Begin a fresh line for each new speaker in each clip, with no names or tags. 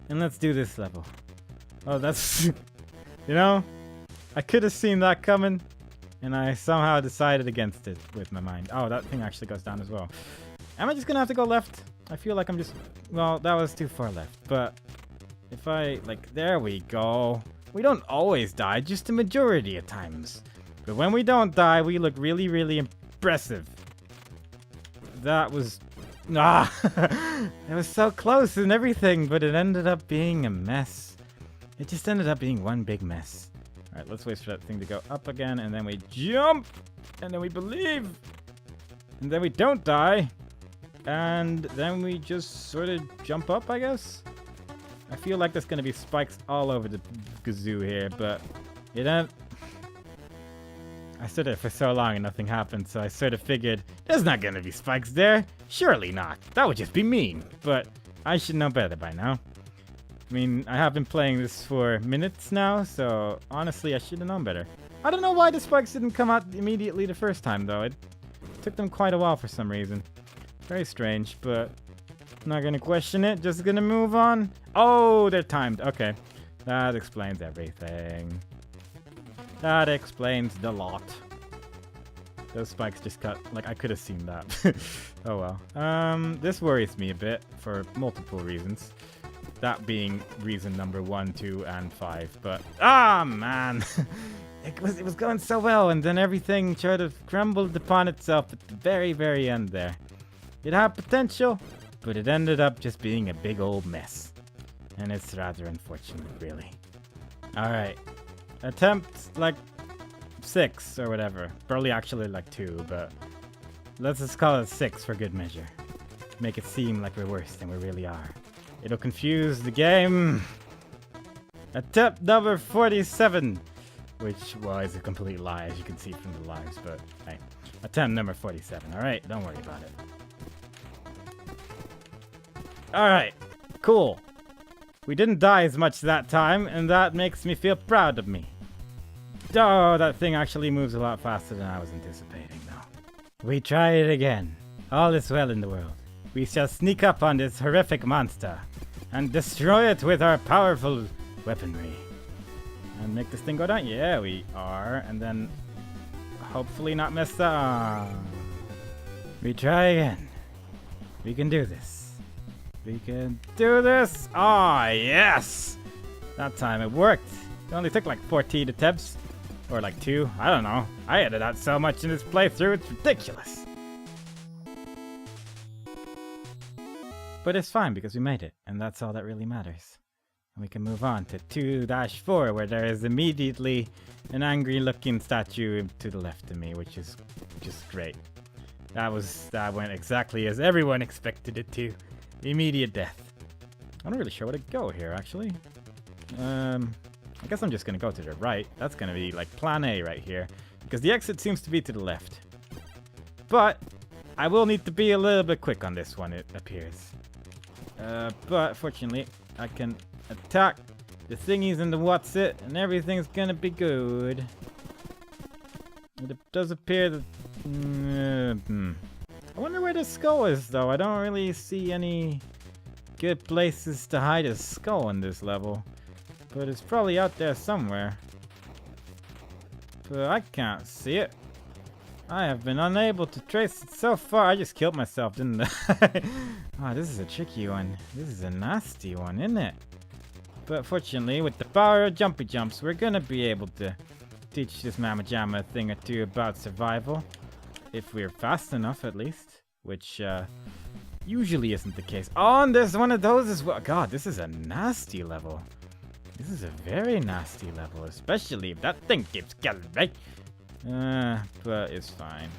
And let's do this level. Oh, that's... you know, I could have seen that coming, and I somehow decided against it with my mind. Oh, that thing actually goes down as well. Am I just gonna have to go left? I feel like I'm just... Well, that was too far left, but... If I... Like, there we go. We don't always die, just a majority of times. But when we don't die, we look really, really impressive. That was... Ah! It was so close and everything, but it ended up being a mess. It just ended up being one big mess. Alright, let's wait for that thing to go up again, and then we jump! And then we believe! And then we don't die! And then we just sort of jump up, I guess? I feel like there's gonna be spikes all over the gazoo here, but... You know... I stood there for so long and nothing happened, so I sort of figured, there's not gonna be spikes there. Surely not. That would just be mean. But I should know better by now. I mean, I have been playing this for minutes now, so honestly, I should have known better. I don't know why the spikes didn't come out immediately the first time, though. It took them quite a while for some reason. Very strange, but I'm not gonna question it. Just gonna move on. Oh, they're timed. Okay. That explains everything. That explains the lot. Those spikes just cut, like I could have seen that. Oh well. This worries me a bit for multiple reasons. That being reason number 1, 2, and 5. But, man! It was going so well, and then everything sort of crumbled upon itself at the very, very end there. It had potential, but it ended up just being a big old mess. And it's rather unfortunate, really. Alright. Attempt, like, 6 or whatever. Probably actually like 2, but let's just call it 6 for good measure. Make it seem like we're worse than we really are. It'll confuse the game. Attempt number 47, which was a complete lie, as you can see from the lives, but hey. Attempt number 47. Alright, don't worry about it. Alright, cool. We didn't die as much that time, and that makes me feel proud of me. Oh, that thing actually moves a lot faster than I was anticipating, though. We try it again. All is well in the world. We shall sneak up on this horrific monster and destroy it with our powerful weaponry. And make this thing go down? Yeah, we are. And then hopefully not mess up. We try again. We can do this. We can do this. Ah, yes! That time it worked. It only took like 14 attempts. Or like 2. I don't know. I edited out so much in this playthrough, it's ridiculous. But it's fine because we made it, and that's all that really matters. And we can move on to 2-4, where there is immediately an angry-looking statue to the left of me, which is just great. That went exactly as everyone expected it to. Immediate death. I'm not really sure where to go here, actually. I guess I'm just gonna go to the right. That's gonna be like plan A right here, because the exit seems to be to the left. But I will need to be a little bit quick on this one, it appears. But fortunately, I can attack the thingies and the what's it, and everything's gonna be good. It does appear that... I wonder where the skull is, though. I don't really see any good places to hide a skull in this level. But it's probably out there somewhere. But I can't see it. I have been unable to trace it so far. I just killed myself, didn't I? Oh, this is a tricky one. This is a nasty one, isn't it? But fortunately, with the power of jumpy jumps, we're gonna be able to teach this Mama Jamma a thing or two about survival. If we're fast enough, at least. Which, usually isn't the case. Oh, and there's one of those as well. God, this is a nasty level. This is a very nasty level, especially if that thing keeps getting right. But it's fine.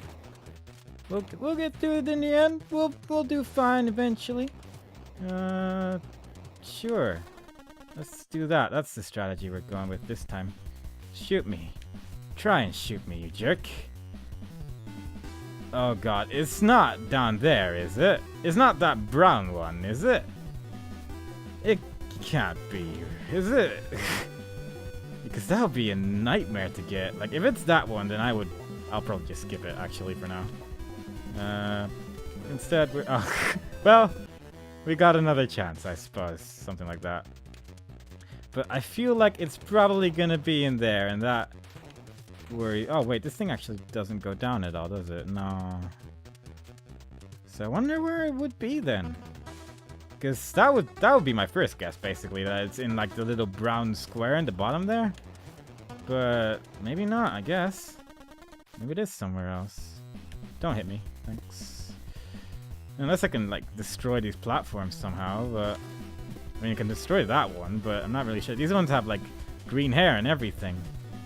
We'll get through it in the end. We'll do fine eventually. Sure. Let's do that. That's the strategy we're going with this time. Shoot me. Try and shoot me, you jerk. Oh god, it's not down there, is it? It's not that brown one, is it? It can't be, is it? Because that would be a nightmare to get. Like, if it's that one, then I'll probably just skip it, actually, for now. Instead, we're... Oh, well, We got another chance, I suppose. Something like that. But I feel like it's probably gonna be in there, and that worry. Oh wait, this thing actually doesn't go down at all, does it? No. So I wonder where it would be then. Because that would be my first guess, basically, that it's in like the little brown square in the bottom there. But maybe not, I guess. Maybe it is somewhere else. Don't hit me, thanks. Unless I can like destroy these platforms somehow, but I mean you can destroy that one, but I'm not really sure. These ones have like green hair and everything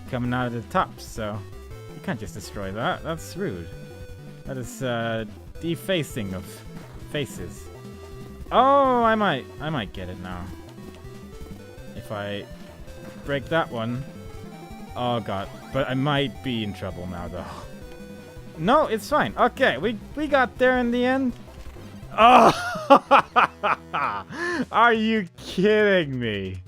coming out of the tops, so you can't just destroy that. That's rude. That is defacing of faces. Oh, I might get it now. If I break that one. Oh god, but I might be in trouble now though. No, it's fine. Okay, we got there in the end. Oh, are you kidding me?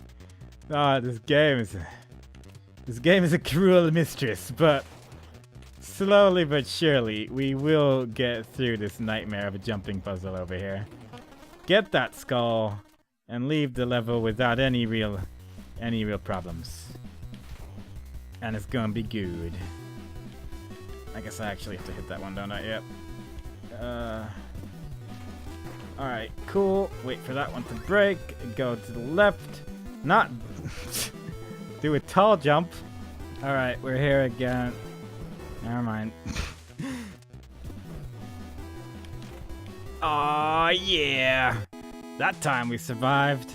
Ah, this game is a cruel mistress, but slowly but surely we will get through this nightmare of a jumping puzzle over here. Get that skull and leave the level without any real problems. And it's gonna be good. I guess I actually have to hit that one, don't I? Yep. Alright, cool. Wait for that one to break. Go to the left. Not do a tall jump. Alright, we're here again. Never mind. Aw, yeah. That time we survived.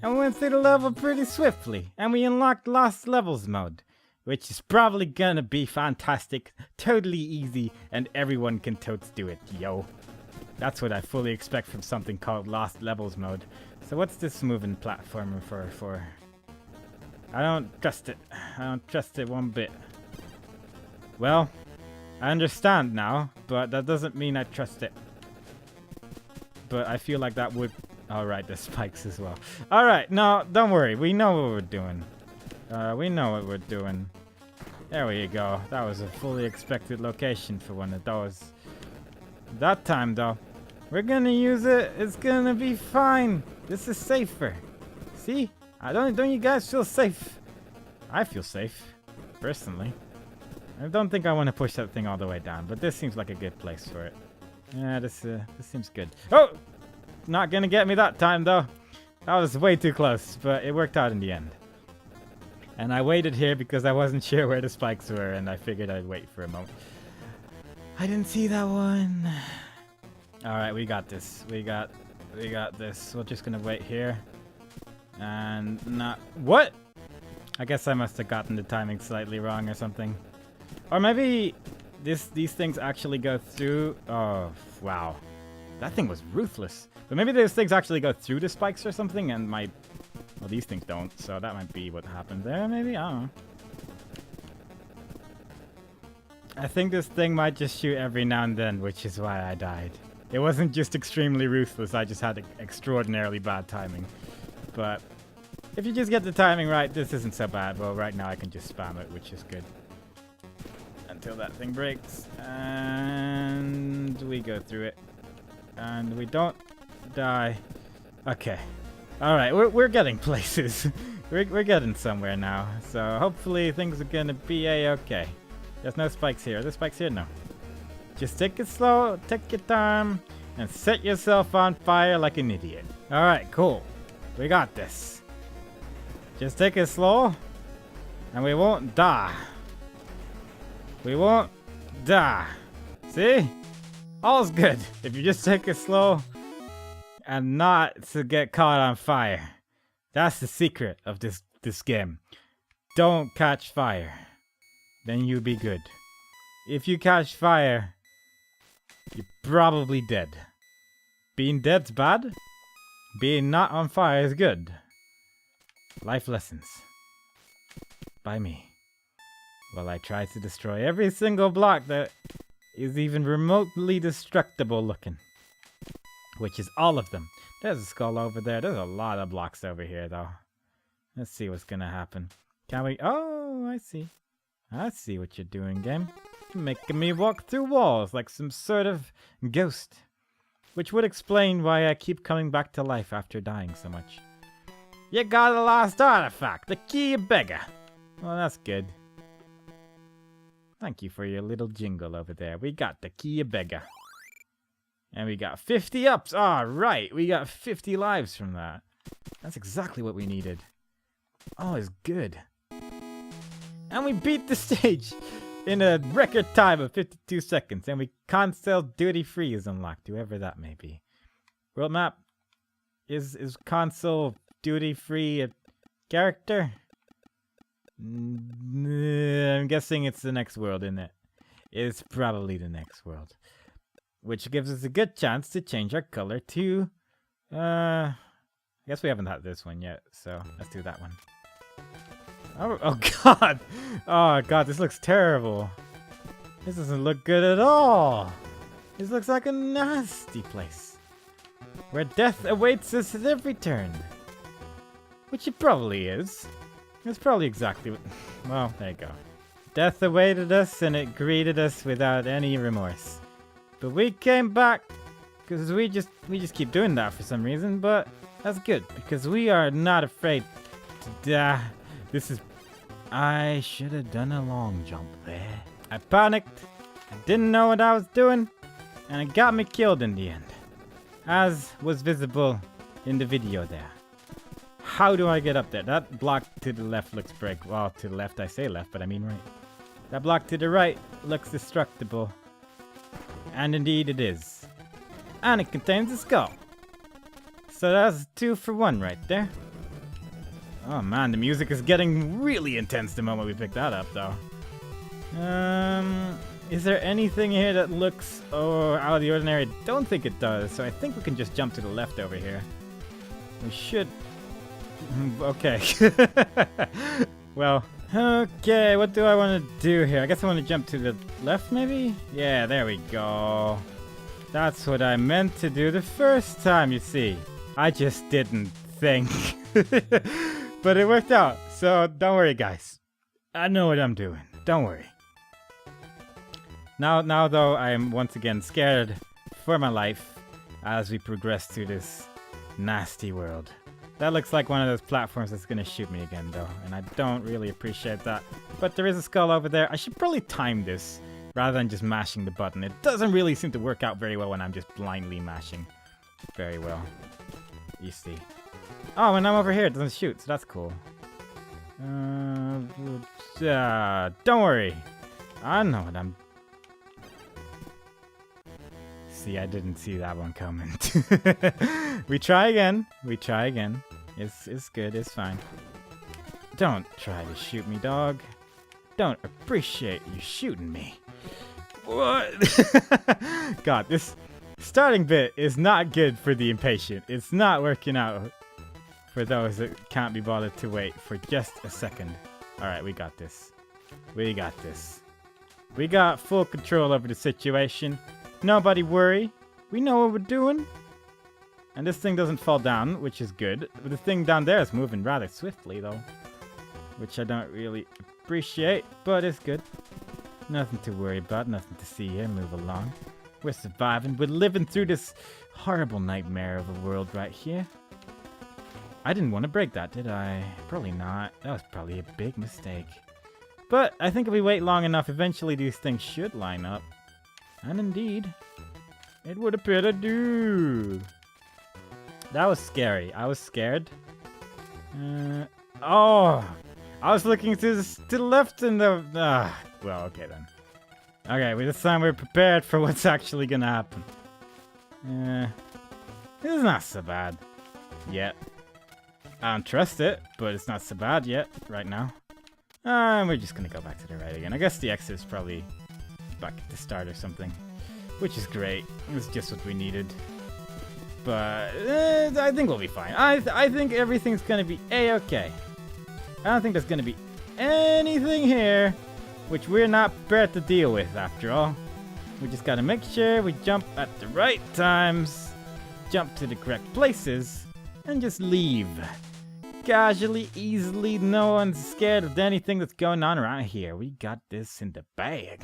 And we went through the level pretty swiftly. And we unlocked Lost Levels mode, which is probably gonna be fantastic, totally easy, and everyone can totes do it, yo. That's what I fully expect from something called Lost Levels mode. So what's this moving platformer for? I don't trust it. I don't trust it one bit. Well, I understand now, but that doesn't mean I trust it. But I feel like that would... Alright, the spikes as well. Alright, no, don't worry. We know what we're doing. We know what we're doing. There we go. That was a fully expected location for one of those. That time, though, we're gonna use it. It's gonna be fine. This is safer. See? Don't you guys feel safe? I feel safe, personally. I don't think I want to push that thing all the way down, but this seems like a good place for it. Yeah, this seems good. Oh! Not gonna get me that time, though. That was way too close, but it worked out in the end. And I waited here because I wasn't sure where the spikes were, and I figured I'd wait for a moment. I didn't see that one. Alright, we got this. We got this. We're just gonna wait here. And not... What? I guess I must have gotten the timing slightly wrong or something. Or maybe these things actually go through... Oh, wow. That thing was ruthless. But maybe those things actually go through the spikes or something, and my... Well, these things don't, so that might be what happened there, maybe? I don't know. I think this thing might just shoot every now and then, which is why I died. It wasn't just extremely ruthless, I just had extraordinarily bad timing. But if you just get the timing right, this isn't so bad. Well, right now I can just spam it, which is good. Until that thing breaks. And we go through it. And we don't die. Okay. Alright, we're getting places. we're getting somewhere now. So hopefully things are gonna be a-okay. There's no spikes here. Are there spikes here? No. Just take it slow, take your time, and set yourself on fire like an idiot. Alright, cool. We got this. Just take it slow, and we won't die. We won't die. See? All's good. If you just take it slow, and not to get caught on fire. That's the secret of this game. Don't catch fire. Then you'll be good. If you catch fire, you're probably dead. Being dead's bad. Being not on fire is good. Life lessons. By me. While I try to destroy every single block that is even remotely destructible looking. Which is all of them. There's a skull over there. There's a lot of blocks over here, though. Let's see what's gonna happen. Can we... Oh, I see. I see what you're doing, game. You're making me walk through walls like some sort of ghost. which would explain why I keep coming back to life after dying so much. You got a lost artifact, the Key of Beggar. Well, that's good. Thank you for your little jingle over there. We got the Key of Beggar. And we got 50 ups. All right, we got 50 lives from that. That's exactly what we needed. Oh, it's good. And we beat the stage in a record time of 52 seconds. And we console duty free is unlocked, whoever that may be. World map, is console duty free a character? I'm guessing it's the next world, isn't it? It's probably the next world. Which gives us a good chance to change our color to... I guess we haven't had this one yet, so let's do that one. Oh god! Oh god, this looks terrible. This doesn't look good at all. This looks like a nasty place. Where death awaits us at every turn. Which it probably is. It's probably exactly what... Well, there you go. Death awaited us and it greeted us without any remorse. But we came back because we just keep doing that for some reason, but that's good because we are not afraid to die. This is... I should have done a long jump there. I panicked, I didn't know what I was doing, and it got me killed in the end. As was visible in the video there. How do I get up there? That block to the left looks break. Well, to the left I say left, but I mean right. That block to the right looks destructible. And indeed it is. And it contains a skull. So that's 2 for 1 right there. Oh man, the music is getting really intense the moment we pick that up though. Is there anything here that looks out of the ordinary? I don't think it does, so I think we can just jump to the left over here. We should... Okay. Well, okay, what do I want to do here? I guess I want to jump to the left, maybe? Yeah, there we go. That's what I meant to do the first time, you see. I just didn't think. But it worked out, so don't worry, guys. I know what I'm doing. Don't worry. Now though, I am once again scared for my life as we progress through this nasty world. That looks like one of those platforms that's gonna shoot me again though, and I don't really appreciate that. But there is a skull over there. I should probably time this rather than just mashing the button. It doesn't really seem to work out very well when I'm just blindly mashing. Very well. You see. Oh, when I'm over here it doesn't shoot, so that's cool. Don't worry. I know what I'm... See, I didn't see that one coming. We try again. We try again. It's good. It's fine. Don't try to shoot me, dog. Don't appreciate you shooting me. What? God, this starting bit is not good for the impatient. It's not working out for those that can't be bothered to wait for just a second. Alright, we got this. We got this. We got full control over the situation. Nobody worry. We know what we're doing. And this thing doesn't fall down, which is good. But the thing down there is moving rather swiftly, though. Which I don't really appreciate, but it's good. Nothing to worry about, nothing to see here. Move along. We're surviving. We're living through this horrible nightmare of a world right here. I didn't want to break that, did I? Probably not. That was probably a big mistake. But I think if we wait long enough, eventually these things should line up. And indeed, it would appear to do. That was scary. I was scared. Oh, I was looking to the left and the... well, okay then. Okay, well, this time we're prepared for what's actually gonna happen. This is not so bad yet. I don't trust it, but it's not so bad yet right now. We're just gonna go back to the right again. I guess the exit is probably back at the start or something, which is great. It's just what we needed. But I think we'll be fine. I think everything's gonna be a-okay. I don't think there's gonna be anything here which we're not prepared to deal with after all. We just gotta make sure we jump at the right times, jump to the correct places, and just leave. Casually, easily, no one's scared of anything that's going on around here. We got this in the bag.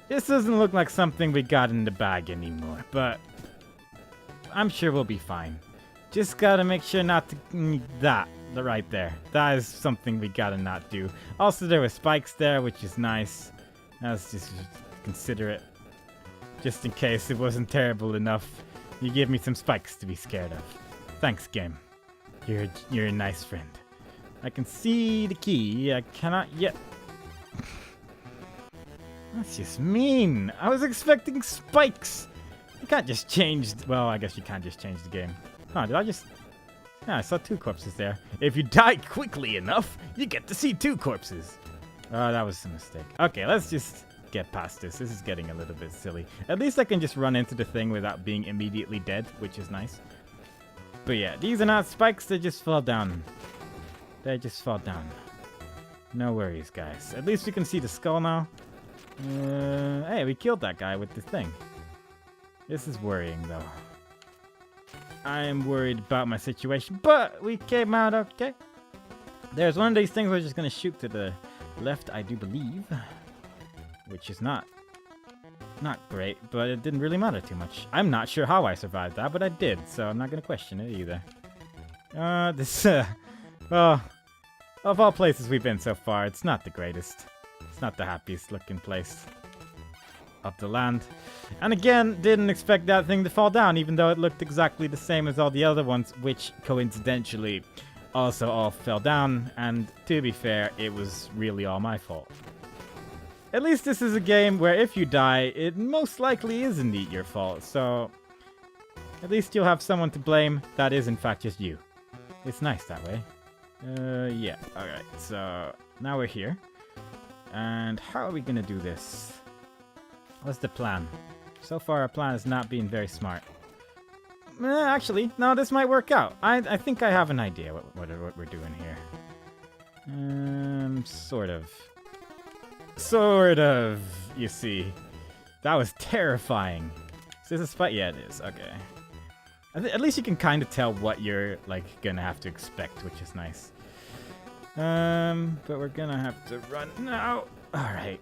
This doesn't look like something we got in the bag anymore, but I'm sure we'll be fine. Just gotta make sure not to... right there. That is something we gotta not do. Also, there were spikes there, which is nice. Let's just consider it. Just in case it wasn't terrible enough, you give me some spikes to be scared of. Thanks, game. You're a nice friend. I can see the key. I cannot yet... That's just mean. I was expecting spikes. You can't just change... Well, I guess you can't just change the game. Huh, did I just... Yeah, I saw 2 corpses there. If you die quickly enough, you get to see 2 corpses. Oh, that was a mistake. Okay, let's just get past this. This is getting a little bit silly. At least I can just run into the thing without being immediately dead, which is nice. But yeah, these are not spikes. They just fall down. They just fall down. No worries, guys. At least we can see the skull now. Hey, we killed that guy with the thing. This is worrying, though. I am worried about my situation, but we came out okay. There's one of these things we're just going to shoot to the left, I do believe. Which is not great, but it didn't really matter too much. I'm not sure how I survived that, but I did, so I'm not going to question it either. Well, of all places we've been so far, it's not the greatest. It's not the happiest looking place of the land. And again, didn't expect that thing to fall down, even though it looked exactly the same as all the other ones, which coincidentally also all fell down. And to be fair, it was really all my fault. At least this is a game where if you die, it most likely is indeed your fault. So at least you'll have someone to blame that is in fact just you. It's nice that way. Yeah, alright. So now we're here. And how are we gonna do this? What's the plan? So far our plan has not been very smart. Actually, no, this might work out. I think I have an idea what we're doing here. Sort of. Sort of, you see. That was terrifying. Is this a spot? Yeah, it is. Okay. At least you can kind of tell what you're, like, gonna have to expect, which is nice. But we're gonna have to run now. Alright.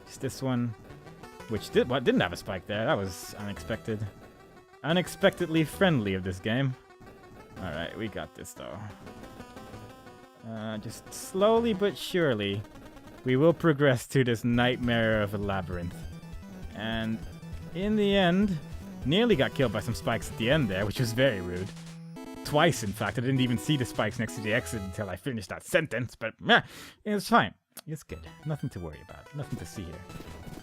Just this one. Which didn't have a spike there. That was unexpected. Unexpectedly friendly of this game. Alright, we got this, though. Just slowly but surely, we will progress to this nightmare of a labyrinth. And in the end, nearly got killed by some spikes at the end there, which was very rude. Twice, in fact. I didn't even see the spikes next to the exit until I finished that sentence, but yeah, it's fine. It's good. Nothing to worry about. Nothing to see here.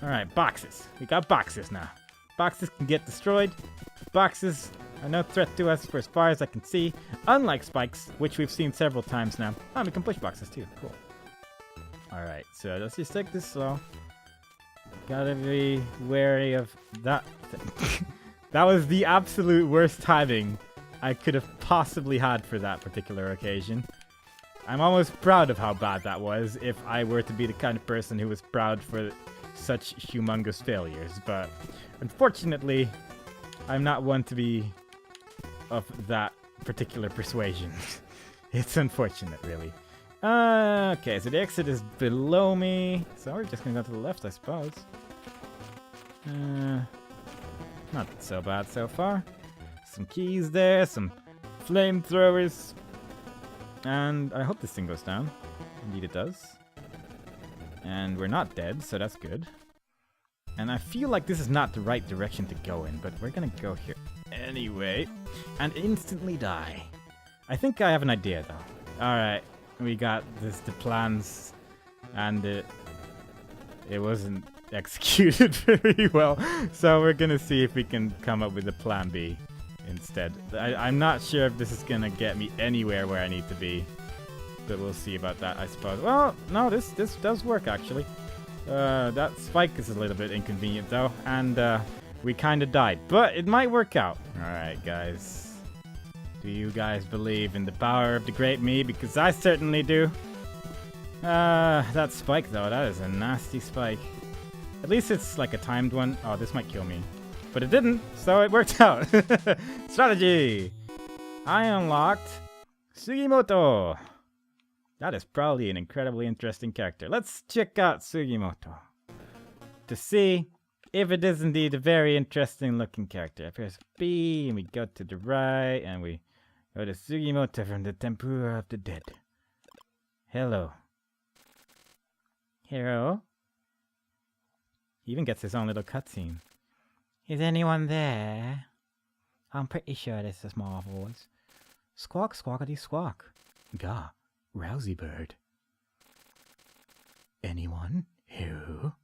Alright, boxes. We got boxes now. Boxes can get destroyed. Boxes are no threat to us for as far as I can see. Unlike spikes, which we've seen several times now. Oh, we can push boxes too. Cool. Alright, so let's just take this slow. Gotta be wary of that thing. That was the absolute worst timing I could have possibly had for that particular occasion. I'm almost proud of how bad that was if I were to be the kind of person who was proud for such humongous failures. But unfortunately, I'm not one to be of that particular persuasion. It's unfortunate, really. Okay, so the exit is below me. So we're just gonna go to the left, I suppose. Not so bad so far. Some keys there, some flamethrowers. And I hope this thing goes down. Indeed it does. And we're not dead, so that's good. And I feel like this is not the right direction to go in, but we're gonna go here anyway. And instantly die. I think I have an idea, though. Alright, we got the plans, and it wasn't executed very well. So we're gonna see if we can come up with a plan B instead. I'm not sure if this is gonna get me anywhere where I need to be, but we'll see about that, I suppose. Well, no, this does work, actually. That spike is a little bit inconvenient, though, and we kind of died, but it might work out. Alright, guys. Do you guys believe in the power of the great me? Because I certainly do. That spike, though, that is a nasty spike. At least it's like a timed one. Oh, this might kill me. But it didn't, so it worked out. Strategy! I unlocked Sugimoto. That is probably an incredibly interesting character. Let's check out Sugimoto to see if it is indeed a very interesting looking character. I press B and we go to the right and we go to Sugimoto from the Tempura of the Dead. Hello. Hero. He even gets his own little cutscene. Is anyone there? I'm pretty sure this is a small voice. Squawk, squawkity squawk. Gah, Rousey Bird. Anyone? Hero?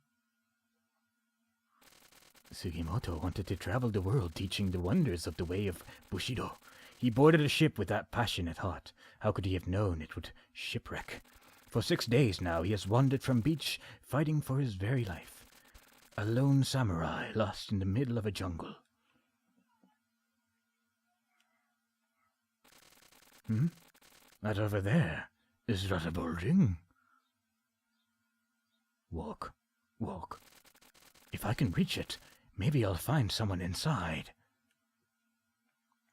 Sugimoto wanted to travel the world teaching the wonders of the way of Bushido. He boarded a ship with that passionate heart. How could he have known it would shipwreck? For 6 days now he has wandered from beach, fighting for his very life. A lone samurai lost in the middle of a jungle. That over there is that a building? Walk, walk. If I can reach it, maybe I'll find someone inside.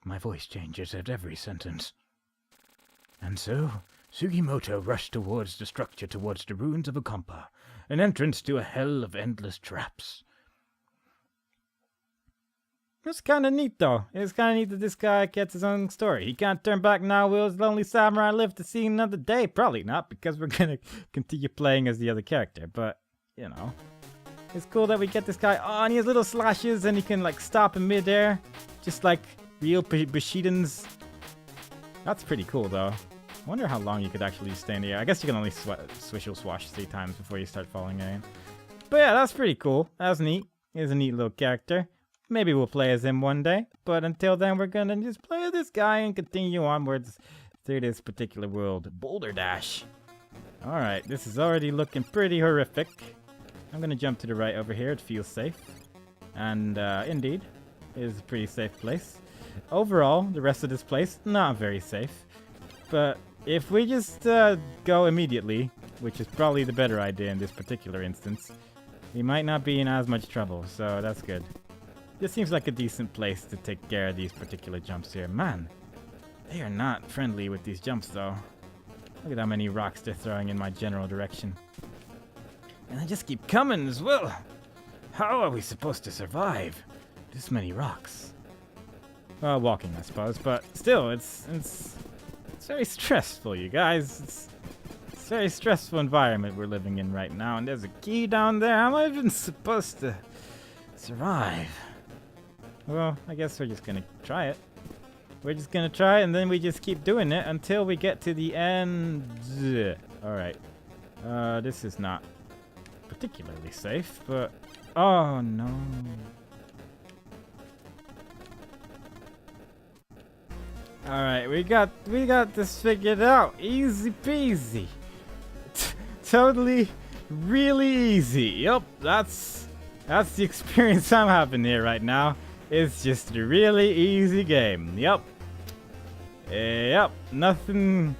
My voice changes at every sentence. And so, Sugimoto rushed towards the structure, towards the ruins of Akampa, an entrance to a hell of endless traps. It's kind of neat, though. It's kind of neat that this guy gets his own story. He can't turn back now. Will his lonely samurai live to see another day? Probably not, because we're going to continue playing as the other character. But, you know, it's cool that we get this guy. Oh, and he has little slashes, and he can, like, stop in midair. Just like real Bushidans. That's pretty cool, though. I wonder how long you could actually stay in the air. I guess you can only swish or swash 3 times before you start falling in. But yeah, that's pretty cool. That's neat. He's a neat little character. Maybe we'll play as him one day. But until then, we're gonna just play as this guy and continue onwards through this particular world. Boulder Dash. Alright, this is already looking pretty horrific. I'm gonna jump to the right over here. It feels safe. And indeed, it is a pretty safe place. Overall, the rest of this place, not very safe. But if we just go immediately, which is probably the better idea in this particular instance, we might not be in as much trouble, so that's good. This seems like a decent place to take care of these particular jumps here. Man, they are not friendly with these jumps, though. Look at how many rocks they're throwing in my general direction. And they just keep coming as well. How are we supposed to survive this many rocks? Well, walking, I suppose, but still, it's very stressful, you guys. It's a very stressful environment we're living in right now, and there's a key down there. How am I even supposed to survive? Well, I guess we're just gonna try it. We're just gonna try it, and then we just keep doing it until we get to the end. Alright. This is not particularly safe, but... Oh, no. Alright, we got this figured out. Easy peasy. Totally, really easy. Yup, that's the experience I'm having here right now. It's just a really easy game. Yup. Yep. Nothing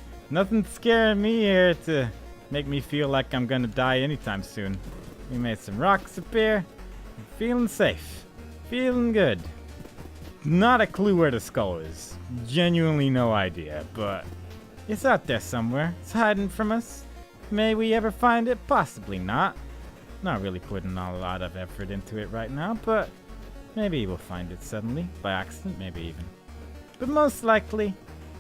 scaring me here to make me feel like I'm gonna die anytime soon. We made some rocks appear. I'm feeling safe. Feeling good. Not a clue where the skull is. Genuinely no idea, but it's out there somewhere. It's hiding from us. May we ever find it? Possibly not. Not really putting a lot of effort into it right now, but maybe we'll find it suddenly, by accident, maybe even. But most likely,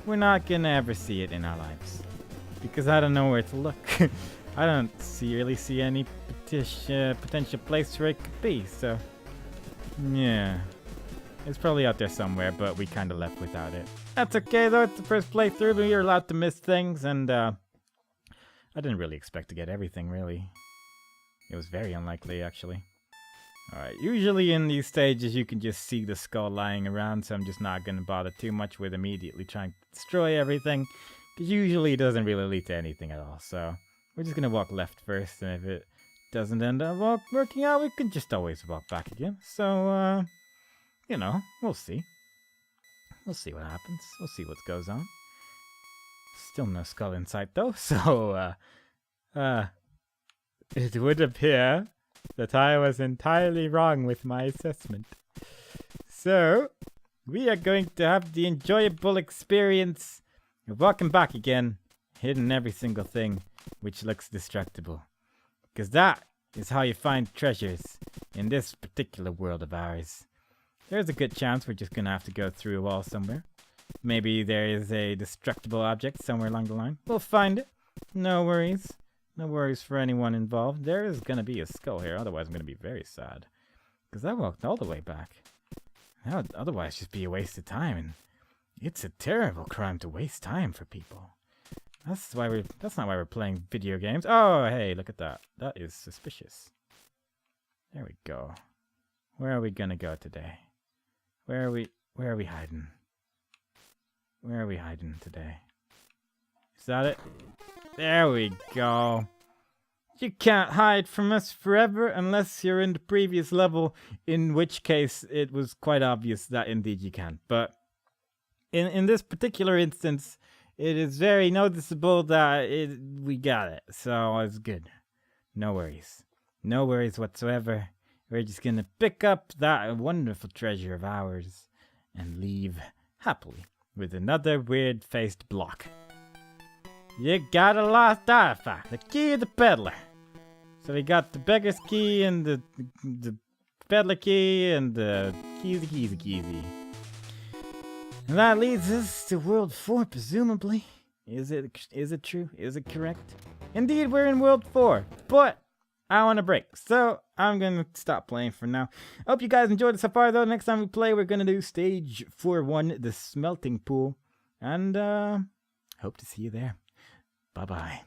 we're not gonna ever see it in our lives. Because I don't know where to look. I don't really see any potential place where it could be, so... Yeah. It's probably out there somewhere, but we kind of left without it. That's okay, though. It's the first playthrough. You're allowed to miss things, and I didn't really expect to get everything, really. It was very unlikely, actually. Alright, usually in these stages you can just see the skull lying around, so I'm just not going to bother too much with immediately trying to destroy everything, because usually it doesn't really lead to anything at all, so we're just going to walk left first, and if it doesn't end up working out, we can just always walk back again. So, you know, we'll see. We'll see what happens. We'll see what goes on. Still no skull in sight, though, so, it would appear that I was entirely wrong with my assessment. So, we are going to have the enjoyable experience of walking back again, hitting every single thing which looks destructible. Because that is how you find treasures in this particular world of ours. There's a good chance we're just gonna have to go through a wall somewhere. Maybe there is a destructible object somewhere along the line. We'll find it. No worries. No worries for anyone involved. There is gonna be a skull here, otherwise I'm gonna be very sad. Because I walked all the way back. That would otherwise just be a waste of time, and it's a terrible crime to waste time for people. That's not why we're playing video games. Oh, hey, look at that. That is suspicious. There we go. Where are we gonna go today? Where are we hiding? Where are we hiding today? Is that it? There we go. You can't hide from us forever unless you're in the previous level, in which case it was quite obvious that indeed you can. But in this particular instance, it is very noticeable that we got it, so it's good. No worries. No worries whatsoever. We're just gonna pick up that wonderful treasure of ours and leave happily with another weird-faced block. You got a lost artifact, the key of the peddler. So we got the beggar's key and the peddler key and the keysy. And that leads us to World 4, presumably. Is it true? Is it correct? Indeed, we're in World 4, but I want a break, so I'm gonna stop playing for now. I hope you guys enjoyed it so far, though. Next time we play, we're gonna do stage 4-1, the smelting pool, and hope to see you there. Bye-bye.